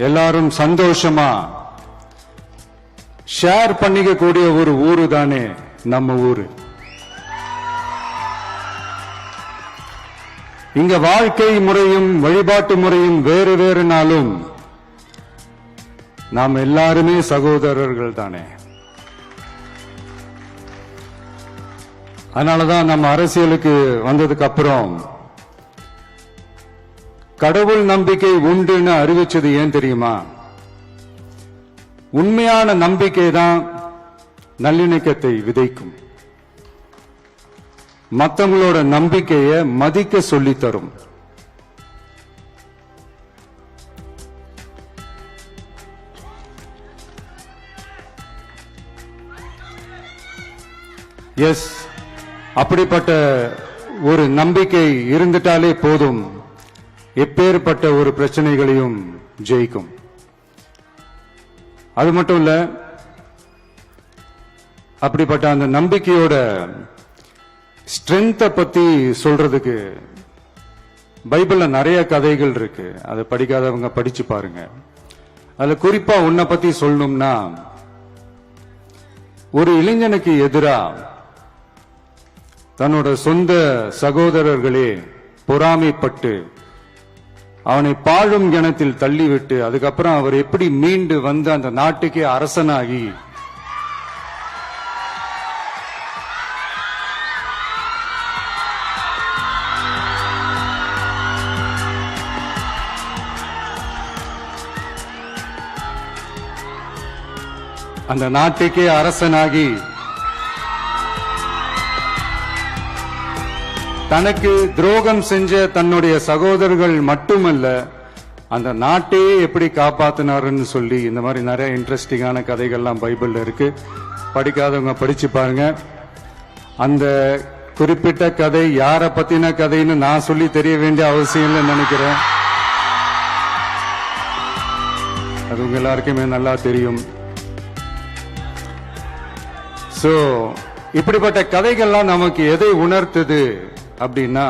எல்லாரும் சந்தோஷமா ஷேர் பண்ணிக்க கூடிய ஒரு ஊரு தானே நம்ம ஊரு. இங்க வாழ்க்கை முறையும் வழிபாட்டு முறையும் வேறு வேறுனாலும் நாம் எல்லாருமே சகோதரர்கள் தானே. அதனாலதான் நம்ம அரசியலுக்கு வந்ததுக்கு அப்புறம் கடவுள் நம்பிக்கை உண்டுன்னு அறிவிச்சது ஏன் தெரியுமா? உண்மையான நம்பிக்கை தான் நல்லிணக்கத்தை விதைக்கும், மற்றவங்களோட நம்பிக்கையை மதிக்க சொல்லித் தரும். எஸ், அப்படிப்பட்ட ஒரு நம்பிக்கை இருந்துட்டாலே போதும், எப்பேற்பட்ட ஒரு பிரச்சனைகளையும் ஜெயிக்கும். அது மட்டும் இல்ல, அப்படிப்பட்ட அந்த நம்பிக்கையோட ஸ்ட்ரென்த்தை பத்தி சொல்றதுக்கு பைபிள்ல நிறைய கதைகள் இருக்கு. அதை படிக்காதவங்க படிச்சு பாருங்க. அதுல குறிப்பா உன்னை பத்தி சொல்லணும்னா, ஒரு இளைஞனுக்கு எதிரா தன்னோட சொந்த சகோதரர்களே பொறாமைப்பட்டு அவனை பாழும் கிணத்தில் தள்ளிவிட்டு அதுக்கப்புறம் அவர் எப்படி மீண்டு வந்து அந்த நாட்டுக்கே அரசனாகி அந்த நாட்டுக்கே அரசனாகி தனக்கு துரோகம் செஞ்ச தன்னுடைய சகோதரர்கள் மட்டுமல்ல, அந்த நாட்டையே எப்படி காப்பாத்தினாருன்னு சொல்லி இந்த மாதிரி நிறைய இன்ட்ரெஸ்டிங்கான கதைகள்லாம் பைபிள்ல இருக்கு. படிக்காதவங்க படிச்சு பாருங்க. அந்த குறிப்பிட்ட கதை யார பத்தின கதைன்னு நான் சொல்லி தெரிய வேண்டிய அவசியம் இல்லைன்னு நினைக்கிறேன். அது உங்க எல்லாருக்குமே நல்லா தெரியும். சோ இப்படிப்பட்ட கதைகள்லாம் நமக்கு எதை உணர்த்துது அப்படின்னா,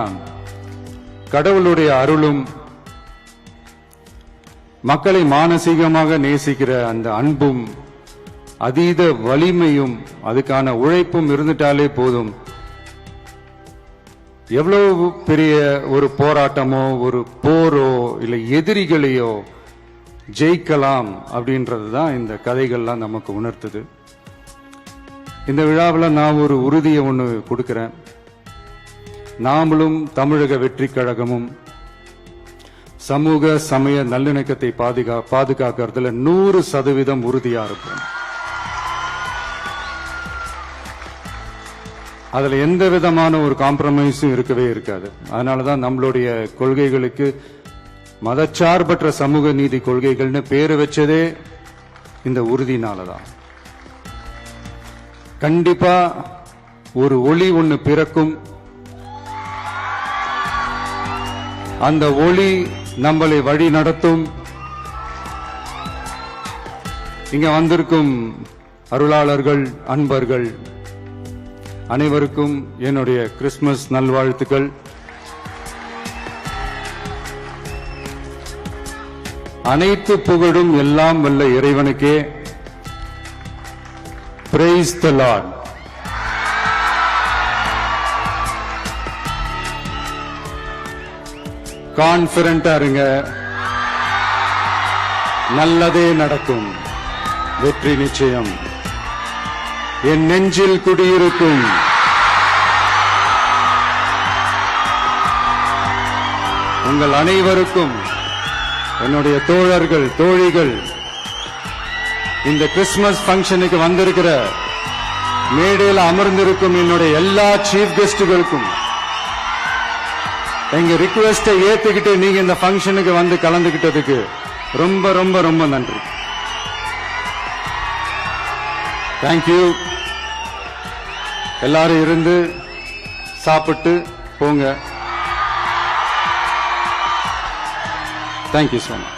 கடவுளுடைய அருளும் மக்களை மானசீகமாக நேசிக்கிற அந்த அன்பும் அதீத வலிமையும் அதுக்கான உழைப்பும் இருந்துட்டாலே போதும், எவ்வளவு பெரிய ஒரு போராட்டமோ ஒரு போரோ இல்லை எதிரிகளையோ ஜெயிக்கலாம் அப்படின்றது தான் இந்த கதைகள்லாம் நமக்கு உணர்த்துது. இந்த விழாவில் நான் ஒரு உறுதியை ஒன்று கொடுக்கிறேன். நாமளும் தமிழக வெற்றி கழகமும் சமூக சமய நல்லிணக்கத்தை பாதுகாக்கிறதுல 100% உறுதியா இருக்கும். அதுல எந்த விதமான ஒரு காம்ப்ரமைஸும் இருக்கவே இருக்காது. அதனாலதான் நம்மளுடைய கொள்கைகளுக்கு மதச்சார்பற்ற சமூக நீதி கொள்கைகள்னு பேரு வச்சதே இந்த உறுதினாலதான். கண்டிப்பா ஒரு ஒளி ஒண்ணு பிறக்கும். அந்த ஒளி நம்மளை வழி நடத்தும். இங்க வந்திருக்கும் அருளாளர்கள், அன்பர்கள் அனைவருக்கும் என்னுடைய கிறிஸ்துமஸ் நல்வாழ்த்துக்கள். அனைத்து புகழும் எல்லாம் வல்ல இறைவனுக்கே. Praise the Lord. கான்பிடண்டா இருங்க, நல்லதே நடக்கும், வெற்றி நிச்சயம். என் நெஞ்சில் குடியிருக்கும் உங்கள் அனைவருக்கும், என்னுடைய தோழர்கள் தோழிகள், இந்த கிறிஸ்துமஸ் பங்கனுக்கு வந்திருக்கிற மேடையில் அமர்ந்திருக்கும் என்னுடைய எல்லா சீஃப் கெஸ்டுகளுக்கும் எங்க ரிக்வெஸ்டை ஏத்துக்கிட்டு நீங்க இந்த பங்கனுக்கு வந்து கலந்துகிட்டதுக்கு ரொம்ப ரொம்ப ரொம்ப நன்றி. தேங்க்யூ. எல்லாரும் இருந்து சாப்பிட்டு போங்க. Thank you so much.